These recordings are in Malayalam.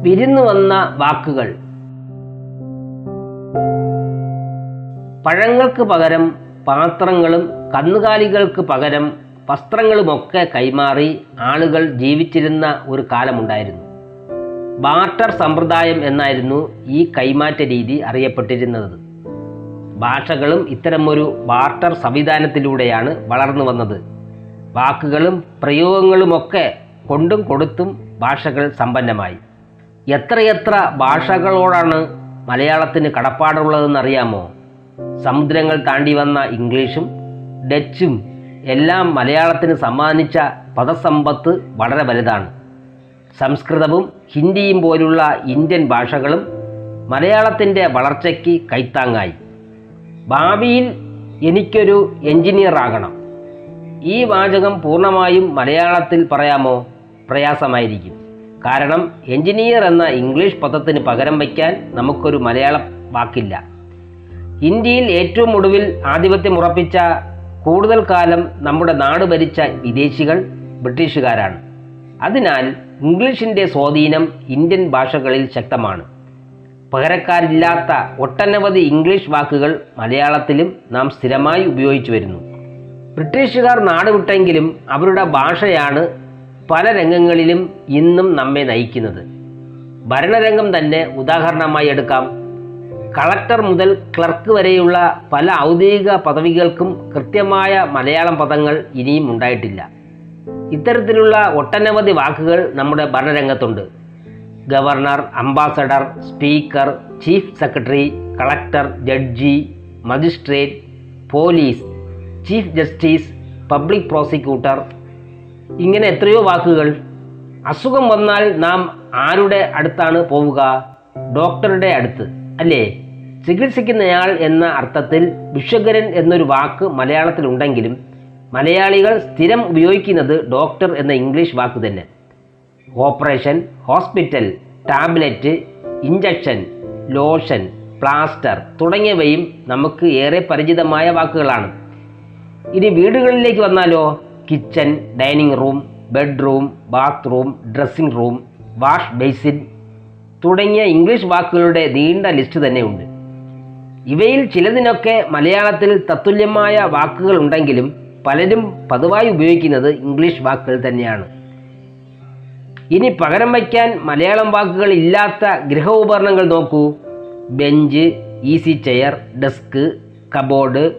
വിരുന്നു വന്ന വാക്കുകൾ. പഴങ്ങൾക്ക് പകരം പാത്രങ്ങളും കന്നുകാലികൾക്ക് പകരം വസ്ത്രങ്ങളുമൊക്കെ കൈമാറി ആളുകൾ ജീവിച്ചിരുന്ന ഒരു കാലമുണ്ടായിരുന്നു. ബാർട്ടർ സമ്പ്രദായം എന്നായിരുന്നു ഈ കൈമാറ്റ രീതി അറിയപ്പെട്ടിരുന്നത്. ഭാഷകളും ഇത്തരമൊരു ബാർട്ടർ സംവിധാനത്തിലൂടെയാണ് വളർന്നു വന്നത്. വാക്കുകളും പ്രയോഗങ്ങളുമൊക്കെ കൊണ്ടും കൊടുത്തും ഭാഷകൾ സമ്പന്നമായി. എത്രയെത്ര ഭാഷകളോടാണ് മലയാളത്തിന് കടപ്പാടുള്ളതെന്നറിയാമോ? സമുദ്രങ്ങൾ താണ്ടി വന്ന ഇംഗ്ലീഷും ഡച്ചും എല്ലാം മലയാളത്തിന് സമ്മാനിച്ച പദസമ്പത്ത് വളരെ വലുതാണ്. സംസ്കൃതവും ഹിന്ദിയും പോലുള്ള ഇന്ത്യൻ ഭാഷകളും മലയാളത്തിൻ്റെ വളർച്ചയ്ക്ക് കൈത്താങ്ങായി. ഭാവിയിൽ എനിക്കൊരു എഞ്ചിനീയർ ആകണം. ഈ വാചകം പൂർണ്ണമായും മലയാളത്തിൽ പറയാമോ? പ്രയാസമായിരിക്കും. കാരണം എഞ്ചിനീയർ എന്ന ഇംഗ്ലീഷ് പദത്തിന് പകരം വയ്ക്കാൻ നമുക്കൊരു മലയാള വാക്കില്ല. ഇന്ത്യയിൽ ഏറ്റവും ഒടുവിൽ ആധിപത്യം ഉറപ്പിച്ച കൂടുതൽ കാലം നമ്മുടെ നാട് ഭരിച്ച വിദേശികൾ ബ്രിട്ടീഷുകാരാണ്. അതിനാൽ ഇംഗ്ലീഷിൻ്റെ സ്വാധീനം ഇന്ത്യൻ ഭാഷകളിൽ ശക്തമാണ്. പകരക്കാരില്ലാത്ത ഒട്ടനവധി ഇംഗ്ലീഷ് വാക്കുകൾ മലയാളത്തിലും നാം സ്ഥിരമായി ഉപയോഗിച്ചു വരുന്നു. ബ്രിട്ടീഷുകാർ നാടുവിട്ടെങ്കിലും അവരുടെ ഭാഷയാണ് പല രംഗങ്ങളിലും ഇന്നും നമ്മെ നയിക്കുന്നത്. ഭരണരംഗം തന്നെ ഉദാഹരണമായി എടുക്കാം. കളക്ടർ മുതൽ ക്ലർക്ക് വരെയുള്ള പല ഔദ്യോഗിക പദവികൾക്കും കൃത്യമായ മലയാളം പദങ്ങൾ ഇനിയും ഉണ്ടായിട്ടില്ല. ഇത്തരത്തിലുള്ള ഒട്ടനവധി വാക്കുകൾ നമ്മുടെ ഭരണരംഗത്തുണ്ട്. Governor, ambassador, speaker, chief secretary, collector, judge, magistrate, police, chief justice, public prosecutor, ഇങ്ങനെ എത്രയോ വാക്കുകൾ. അസുഖം വന്നാൽ നാം ആരുടെ അടുത്താണ് പോവുക? ഡോക്ടറുടെ അടുത്ത്, അല്ലേ? ചികിത്സിക്കുന്നയാൾ എന്ന അർത്ഥത്തിൽ ഭിഷഗ്വരൻ എന്നൊരു വാക്ക് മലയാളത്തിലുണ്ടെങ്കിലും മലയാളികൾ സ്ഥിരം ഉപയോഗിക്കുന്നത് ഡോക്ടർ എന്ന ഇംഗ്ലീഷ് വാക്ക് തന്നെ. Operation, hospital, tablet, injection, lotion, plaster തുടങ്ങിയവയും നമുക്ക് ഏറെ പരിചിതമായ വാക്കുകളാണ്. ഇനി വീടുകളിലേക്ക് വന്നാലോ? Kitchen, dining room, bedroom, bathroom, dressing room, wash basin തുടങ്ങിയ ഇംഗ്ലീഷ് വാക്കുകളുടെ നീണ്ട ലിസ്റ്റ് തന്നെയുണ്ട്. ഇവയിൽ ചിലതിനൊക്കെ മലയാളത്തിൽ തത്തുല്യമായ വാക്കുകൾ ഉണ്ടെങ്കിലും പലരും പതിവായി ഉപയോഗിക്കുന്നത് ഇംഗ്ലീഷ് വാക്കുകൾ തന്നെയാണ്. ഇനി പകരം വയ്ക്കാൻ മലയാളം വാക്കുകൾ ഇല്ലാത്ത ഗൃഹോപകരണങ്ങൾ നോക്കൂ. Bench, easy chair, desk, cupboard,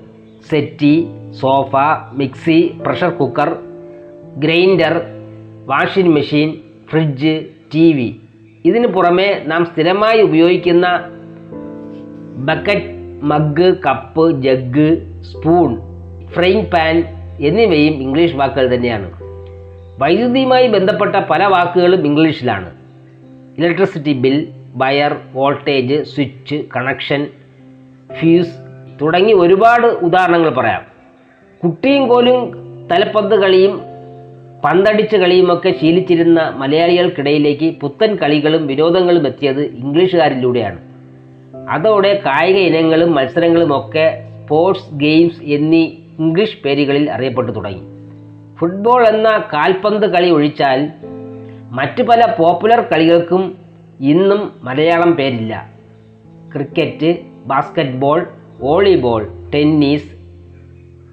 settee, sofa, mixie, pressure cooker, grinder, washing machine, fridge, TV. ഇതിനു പുറമെ നാം സ്ഥിരമായി ഉപയോഗിക്കുന്ന bucket, mug, cup, jug, spoon, frying pan എന്നിവയും ഇംഗ്ലീഷ് വാക്കുകൾ തന്നെയാണ്. വൈദ്യുതിയുമായി ബന്ധപ്പെട്ട പല വാക്കുകളും ഇംഗ്ലീഷിലാണ്. Electricity bill, wire, voltage, switch, connection, fuse തുടങ്ങി ഒരുപാട് ഉദാഹരണങ്ങൾ പറയാം. കുട്ടിയും കോലും തലപ്പന്ത് കളിയും പന്തടിച്ച് കളിയുമൊക്കെ ശീലിച്ചിരുന്ന മലയാളികൾക്കിടയിലേക്ക് പുത്തൻ കളികളും വിനോദങ്ങളും എത്തിയത് ഇംഗ്ലീഷുകാരിലൂടെയാണ്. അതോടെ കായിക ഇനങ്ങളും മത്സരങ്ങളുമൊക്കെ സ്പോർട്സ്, ഗെയിംസ് എന്നീ ഇംഗ്ലീഷ് പേരുകളിൽ അറിയപ്പെട്ടു തുടങ്ങി. ഫുട്ബോൾ എന്ന കാൽപന്ത് കളി ഒഴിച്ചാൽ മറ്റു പല പോപ്പുലർ കളികൾക്കും ഇന്നും മലയാളം പേരില്ല. Cricket, basketball, volleyball, tennis,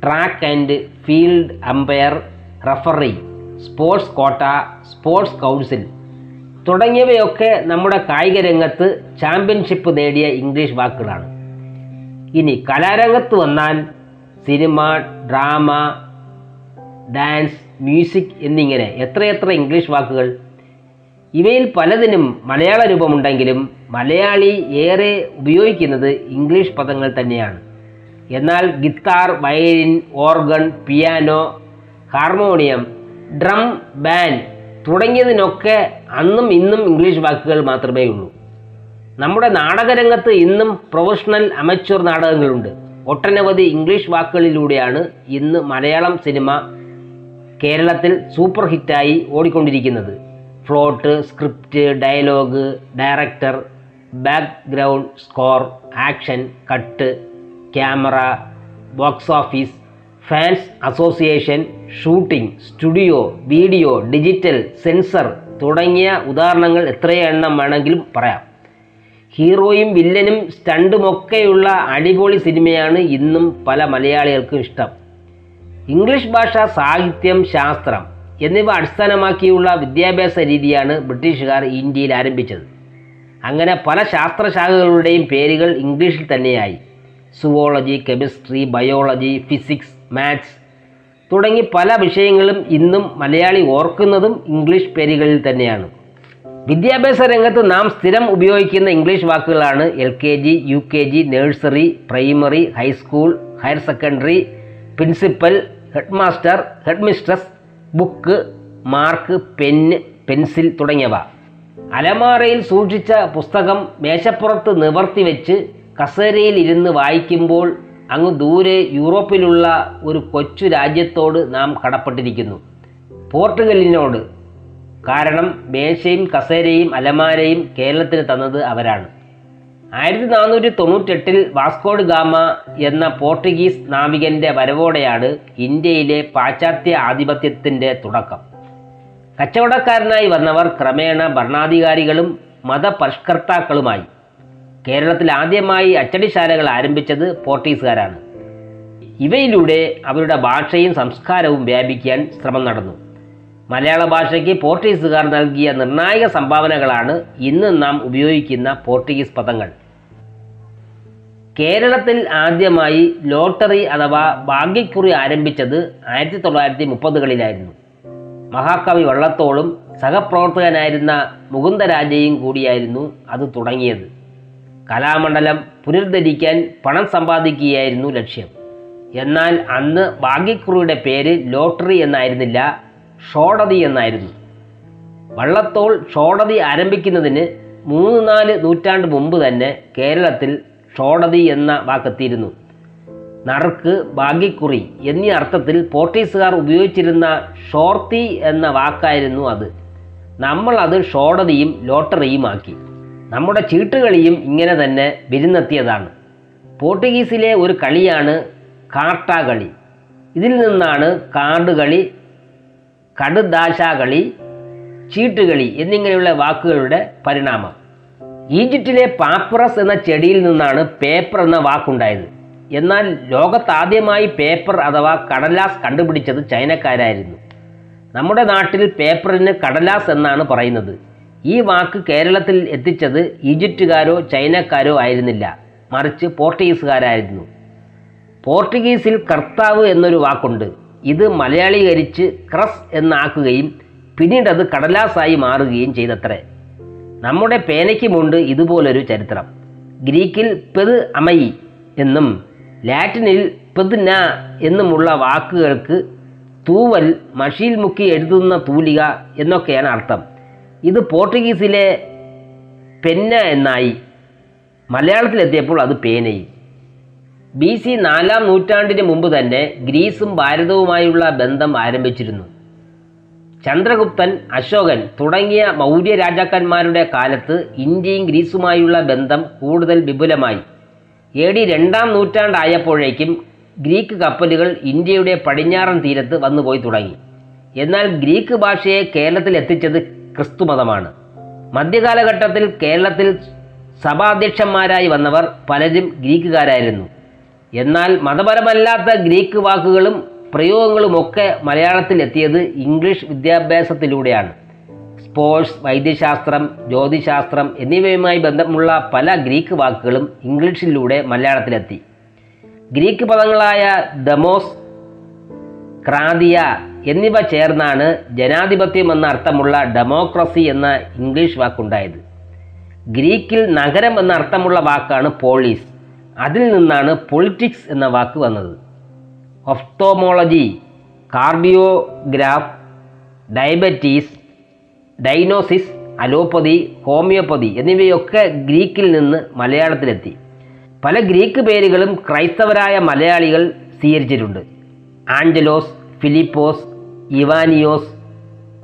track and field umpire, referee, sports quota, sports council തുടങ്ങിയവയൊക്കെ നമ്മുടെ കായിക രംഗത്ത് ചാമ്പ്യൻഷിപ്പ് നേടിയ ഇംഗ്ലീഷ് വാക്കുകളാണ്. ഇനി കലാരംഗത്ത് വന്നാൽ സിനിമ, ഡ്രാമ, ഡാൻസ്, മ്യൂസിക് എന്നിങ്ങനെ എത്രയെത്ര ഇംഗ്ലീഷ് വാക്കുകൾ. ഇവയിൽ പലതിനും മലയാള രൂപമുണ്ടെങ്കിലും മലയാളി ഏറെ ഉപയോഗിക്കുന്നത് ഇംഗ്ലീഷ് പദങ്ങൾ തന്നെയാണ്. എന്നാൽ guitar, violin, organ, piano, harmonium, drum, band തുടങ്ങിയതിനൊക്കെ അന്നും ഇന്നും ഇംഗ്ലീഷ് വാക്കുകൾ മാത്രമേ ഉള്ളൂ. നമ്മുടെ നാടകരംഗത്ത് ഇന്നും പ്രൊഫഷണൽ, അമച്വർ നാടകങ്ങളുണ്ട്. ഒട്ടനവധി ഇംഗ്ലീഷ് വാക്കുകളിലൂടെയാണ് ഇന്ന് മലയാളം സിനിമ കേരളത്തിൽ സൂപ്പർ ഹിറ്റായി ഓടിക്കൊണ്ടിരിക്കുന്നത്. Plot, script, dialogue, director, background score, action, cut, camera, box office, fans association, shooting, studio, video, digital, censor തുടങ്ങിയ ഉദാഹരണങ്ങൾ എത്രയെണ്ണം വേണമെങ്കിലും പറയാം. ഹീറോയും വില്ലനും സ്റ്റണ്ടുമൊക്കെയുള്ള അടിപൊളി സിനിമയാണ് ഇന്നും പല മലയാളികൾക്കും ഇഷ്ടം. ഇംഗ്ലീഷ് ഭാഷ, സാഹിത്യം, ശാസ്ത്രം എന്നിവ അടിസ്ഥാനമാക്കിയുള്ള വിദ്യാഭ്യാസ രീതിയാണ് ബ്രിട്ടീഷുകാർ ഇന്ത്യയിൽ ആരംഭിച്ചത്. അങ്ങനെ പല ശാസ്ത്രശാഖകളുടെയും പേരുകൾ ഇംഗ്ലീഷിൽ തന്നെയായി. Zoology, chemistry, biology, physics, maths തുടങ്ങി പല വിഷയങ്ങളും ഇന്നും മലയാളി ഓർക്കുന്നതും ഇംഗ്ലീഷ് പേരുകളിൽ തന്നെയാണ്. വിദ്യാഭ്യാസ രംഗത്ത് നാം സ്ഥിരം ഉപയോഗിക്കുന്ന ഇംഗ്ലീഷ് വാക്കുകളാണ് LKG, UKG, nursery, primary, high school, higher secondary, principal, head master, head mistress, book, mark, pen, pencil തുടങ്ങിയവ. അലമാരയിൽ സൂക്ഷിച്ച പുസ്തകം മേശപ്പുറത്ത് നിവർത്തി വെച്ച് കസേരയിൽ ഇരുന്ന് വായിക്കുമ്പോൾ അങ്ങ് ദൂരെ യൂറോപ്പിലുള്ള ഒരു കൊച്ചു രാജ്യത്തോട് നാം കടപ്പെട്ടിരിക്കുന്നു, പോർട്ടുഗലിനോട്. കാരണം മേശയും കസേരയും അലമാരയും കേരളത്തിന് തന്നത് അവരാണ്. 1498 വാസ്കോഡ് ഗാമ എന്ന പോർട്ടുഗീസ് നാവികൻ്റെ വരവോടെയാണ് ഇന്ത്യയിലെ പാശ്ചാത്യ ആധിപത്യത്തിൻ്റെ തുടക്കം. കച്ചവടക്കാരനായി വന്നവർ ക്രമേണ ഭരണാധികാരികളും മതപരിഷ്കർത്താക്കളുമായി. കേരളത്തിൽ ആദ്യമായി അച്ചടിശാലകൾ ആരംഭിച്ചത് പോർട്ടുഗീസുകാരാണ്. ഇവയിലൂടെ അവരുടെ ഭാഷയും സംസ്കാരവും വ്യാപിക്കാൻ ശ്രമം നടന്നു. മലയാള ഭാഷയ്ക്ക് പോർട്ടുഗീസുകാർ നൽകിയ നിർണായക സംഭാവനകളാണ് ഇന്ന് നാം ഉപയോഗിക്കുന്ന പോർട്ടുഗീസ് പദങ്ങൾ. കേരളത്തിൽ ആദ്യമായി ലോട്ടറി അഥവാ ഭാഗ്യക്കുറി ആരംഭിച്ചത് 1930കളിലായിരുന്നു. മഹാകവി വള്ളത്തോളും സഹപ്രവർത്തകനായിരുന്ന മുകുന്ദരാജയും കൂടിയായിരുന്നു അത് തുടങ്ങിയത്. കലാമണ്ഡലം പുനരുദ്ധരിക്കാൻ പണം സമ്പാദിക്കുകയായിരുന്നു ലക്ഷ്യം. എന്നാൽ അന്ന് ഭാഗ്യക്കുറിയുടെ പേര് ലോട്ടറി എന്നായിരുന്നില്ല, ഷോഡതി എന്നായിരുന്നു. വള്ളത്തോൾ ഷോഡതി ആരംഭിക്കുന്നതിന് 3-4 നൂറ്റാണ്ട് മുമ്പ് തന്നെ കേരളത്തിൽ ഷോഡതി എന്ന വാക്കെത്തിയിരുന്നു. നറുക്ക്, ഭാഗ്യക്കുറി എന്നീ അർത്ഥത്തിൽ പോർട്ടുഗീസുകാർ ഉപയോഗിച്ചിരുന്ന ഷോർത്തി എന്ന വാക്കായിരുന്നു അത്. നമ്മൾ അത് ഷോഡതിയും ലോട്ടറിയും ആക്കി. നമ്മുടെ ചീട്ടുകളിയും ഇങ്ങനെ തന്നെ വിരുന്നെത്തിയതാണ്. പോർട്ടുഗീസിലെ ഒരു കളിയാണ് കാർട്ടാകളി. ഇതിൽ നിന്നാണ് കാർഡുകളി, കടുദാശാകളി, ചീട്ടുകളി എന്നിങ്ങനെയുള്ള വാക്കുകളുടെ പരിണാമം. ഈജിപ്തിലെ പാപ്പറസ് എന്ന ചെടിയിൽ നിന്നാണ് പേപ്പർ എന്ന വാക്കുണ്ടായത്. എന്നാൽ ലോകത്താദ്യമായി പേപ്പർ അഥവാ കടലാസ് കണ്ടുപിടിച്ചത് ചൈനക്കാരായിരുന്നു. നമ്മുടെ നാട്ടിൽ പേപ്പറിന് കടലാസ് എന്നാണ് പറയുന്നത്. ഈ വാക്ക് കേരളത്തിൽ എത്തിച്ചത് ഈജിപ്തുകാരോ ചൈനക്കാരോ ആയിരുന്നില്ല, മറിച്ച് പോർട്ടുഗീസുകാരായിരുന്നു. പോർട്ടുഗീസിൽ കർത്താവ് എന്നൊരു വാക്കുണ്ട്. ഇത് മലയാളീകരിച്ച് ക്രസ് എന്നാക്കുകയും പിന്നീട് അത് കടലാസായി മാറുകയും ചെയ്തത്രേ. നമ്മുടെ പേനയ്ക്കുമുണ്ട് ഇതുപോലൊരു ചരിത്രം. ഗ്രീക്കിൽ പെത് അമയി എന്നും ലാറ്റിനിൽ പെദ്ന എന്നുമുള്ള വാക്കുകൾക്ക് തൂവൽ, മഷിയിൽ മുക്കി എഴുതുന്ന തൂലിക എന്നൊക്കെയാണ് അർത്ഥം. ഇത് പോർട്ടുഗീസിലെ പെന്ന എന്നായി. മലയാളത്തിലെത്തിയപ്പോൾ അത് പേനയും. BC 4-ാം നൂറ്റാണ്ടിന് മുമ്പ് തന്നെ ഗ്രീസും ഭാരതവുമായുള്ള ബന്ധം ആരംഭിച്ചിരുന്നു. ചന്ദ്രഗുപ്തൻ, അശോകൻ തുടങ്ങിയ മൗര്യ രാജാക്കന്മാരുടെ കാലത്ത് ഇന്ത്യയും ഗ്രീസുമായുള്ള ബന്ധം കൂടുതൽ വിപുലമായി. AD 2-ാം നൂറ്റാണ്ടായപ്പോഴേക്കും ഗ്രീക്ക് കപ്പലുകൾ ഇന്ത്യയുടെ പടിഞ്ഞാറൻ തീരത്ത് വന്നുപോയി തുടങ്ങി. എന്നാൽ ഗ്രീക്ക് ഭാഷയെ കേരളത്തിൽ എത്തിച്ചത് ക്രിസ്തുമതമാണ്. മധ്യകാലഘട്ടത്തിൽ കേരളത്തിൽ സഭാധ്യക്ഷന്മാരായി വന്നവർ പലരും ഗ്രീക്കുകാരായിരുന്നു. എന്നാൽ മതപരമല്ലാത്ത ഗ്രീക്ക് വാക്കുകളും പ്രയോഗങ്ങളുമൊക്കെ മലയാളത്തിൽ എത്തിയത് ഇംഗ്ലീഷ് വിദ്യാഭ്യാസത്തിലൂടെയാണ്. സ്പോർട്സ്, വൈദ്യശാസ്ത്രം, ജ്യോതിശാസ്ത്രം എന്നിവയുമായി ബന്ധമുള്ള പല ഗ്രീക്ക് വാക്കുകളും ഇംഗ്ലീഷിലൂടെ മലയാളത്തിലെത്തി. ഗ്രീക്ക് പദങ്ങളായ ദമോസ്, ക്രാതിയ എന്നിവ ചേർന്നാണ് ജനാധിപത്യം എന്ന അർത്ഥമുള്ള ഡെമോക്രസി എന്ന ഇംഗ്ലീഷ് വാക്കുണ്ടായത്. ഗ്രീക്കിൽ നഗരം എന്ന അർത്ഥമുള്ള വാക്കാണ് പോളിസ്. അതിൽ നിന്നാണ് പൊളിറ്റിക്സ് എന്ന വാക്ക് വന്നത്. Ophthalmology, cardiograph, diabetes, diagnosis, allopathy, homoeopathy എന്നിവയൊക്കെ ഗ്രീക്കിൽ നിന്ന് മലയാളത്തിലെത്തി. പല ഗ്രീക്ക് പേരുകളും ക്രൈസ്തവരായ മലയാളികൾ സ്വീകരിച്ചിട്ടുണ്ട്. ആഞ്ചലോസ്, ഫിലിപ്പോസ്, ഇവാനിയോസ്,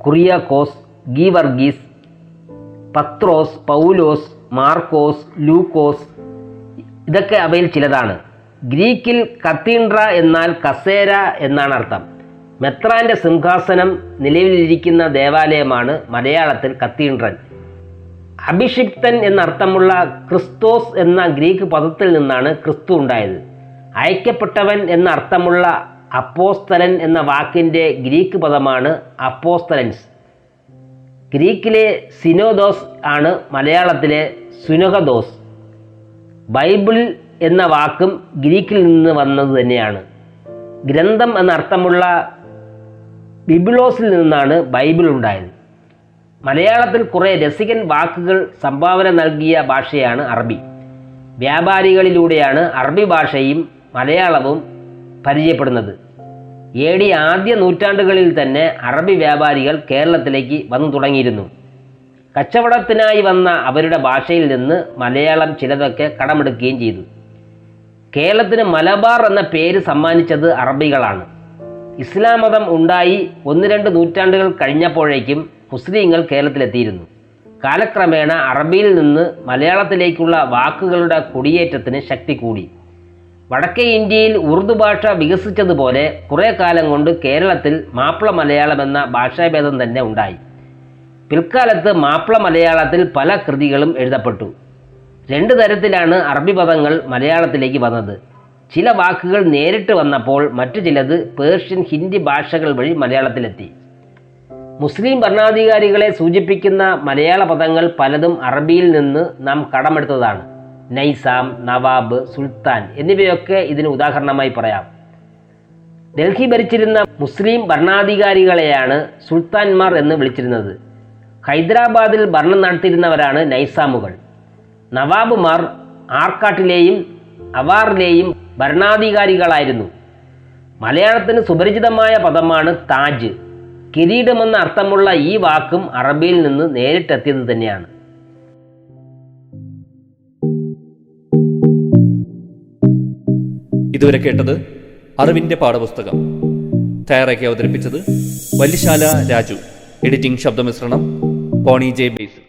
കുറിയാക്കോസ്, ഗീവർഗീസ്, പത്രോസ്, പൗലോസ്, മാർക്കോസ്, ലൂക്കോസ് ഇതൊക്കെ അവയിൽ ചിലതാണ്. ഗ്രീക്കിൽ കത്തീഡ്ര എന്നാൽ കസേര എന്നാണ് അർത്ഥം. മെത്രാന്റെ സിംഹാസനം നിലവിലിരിക്കുന്ന ദേവാലയമാണ് മലയാളത്തിൽ കത്തീഡ്രൽ. അഭിഷിക്തൻ എന്നർത്ഥമുള്ള ക്രിസ്തോസ് എന്ന ഗ്രീക്ക് പദത്തിൽ നിന്നാണ് ക്രിസ്തു ഉണ്ടായത്. അയക്കപ്പെട്ടവൻ എന്നർത്ഥമുള്ള അപ്പോസ്തലൻ എന്ന വാക്കിൻ്റെ ഗ്രീക്ക് പദമാണ് അപ്പോസ്തലൻസ്. ഗ്രീക്കിലെ സിനോദോസ് ആണ് മലയാളത്തിലെ സുനഹദോസ്. ബൈബിൾ എന്ന വാക്കും ഗ്രീക്കിൽ നിന്ന് വന്നത് തന്നെയാണ്. ഗ്രന്ഥം എന്നർത്ഥമുള്ള ബിബിളോസിൽ നിന്നാണ് ബൈബിൾ ഉണ്ടായത്. മലയാളത്തിൽ കുറേ രസികൻ വാക്കുകൾ സംഭാവന നൽകിയ ഭാഷയാണ് അറബി. വ്യാപാരികളിലൂടെയാണ് അറബി ഭാഷയും മലയാളവും പരിചയപ്പെടുന്നത്. AD ആദ്യ നൂറ്റാണ്ടുകളിൽ തന്നെ അറബി വ്യാപാരികൾ കേരളത്തിലേക്ക് വന്നു തുടങ്ങിയിരുന്നു. കച്ചവടത്തിനായി വന്ന അവരുടെ ഭാഷയിൽ നിന്ന് മലയാളം ചിലതൊക്കെ കടമെടുക്കുകയും ചെയ്തു. കേരളത്തിന് മലബാർ എന്ന പേര് സമ്മാനിച്ചത് അറബികളാണ്. ഇസ്ലാം മതം ഉണ്ടായി 1-2 നൂറ്റാണ്ടുകൾ കഴിഞ്ഞപ്പോഴേക്കും മുസ്ലിങ്ങൾ കേരളത്തിലെത്തിയിരുന്നു. കാലക്രമേണ അറബിയിൽ നിന്ന് മലയാളത്തിലേക്കുള്ള വാക്കുകളുടെ കുടിയേറ്റത്തിന് ശക്തി കൂടി. വടക്കേ ഇന്ത്യയിൽ ഉറുദു ഭാഷ വികസിച്ചതുപോലെ കുറേ കാലം കൊണ്ട് കേരളത്തിൽ മാപ്പിള മലയാളം എന്ന ഭാഷാഭേദം തന്നെ ഉണ്ടായി. പിൽക്കാലത്ത് മാപ്പിള മലയാളത്തിൽ പല കൃതികളും എഴുതപ്പെട്ടു. 2 തരത്തിലാണ് അറബി പദങ്ങൾ മലയാളത്തിലേക്ക് വന്നത്. ചില വാക്കുകൾ നേരിട്ട് വന്നപ്പോൾ മറ്റു ചിലത് പേർഷ്യൻ, ഹിന്ദി ഭാഷകൾ വഴി മലയാളത്തിലെത്തി. മുസ്ലിം ഭരണാധികാരികളെ സൂചിപ്പിക്കുന്ന മലയാള പദങ്ങൾ പലതും അറബിയിൽ നിന്ന് നാം കടമെടുത്തതാണ്. നൈസാം, നവാബ്, സുൽത്താൻ എന്നിവയൊക്കെ ഇതിന് ഉദാഹരണമായി പറയാം. ഡൽഹി ഭരിച്ചിരുന്ന മുസ്ലിം ഭരണാധികാരികളെയാണ് സുൽത്താൻമാർ എന്ന് വിളിച്ചിരുന്നത്. ഹൈദരാബാദിൽ ഭരണം നടത്തിയിരുന്നവരാണ് നൈസാമുകൾ. നവാബുമാർ ആർക്കാട്ടിലെയും അവാറിലെയും ഭരണാധികാരികളായിരുന്നു. മലയാളത്തിന് സുപരിചിതമായ പദമാണ് താജ്. കിരീടമെന്ന അർത്ഥമുള്ള ഈ വാക്കും അറബിയിൽ നിന്ന് നേരിട്ടെത്തിയത് തന്നെയാണ്. ഇതുവരെ കേട്ടത് അറിവിന്റെ പാഠപുസ്തകം. തയ്യാറാക്കി അവതരിപ്പിച്ചത് വല്യശാല രാജു. എഡിറ്റിംഗ് ശബ്ദമിശ്രണം പോണി ജെ ബേസ്.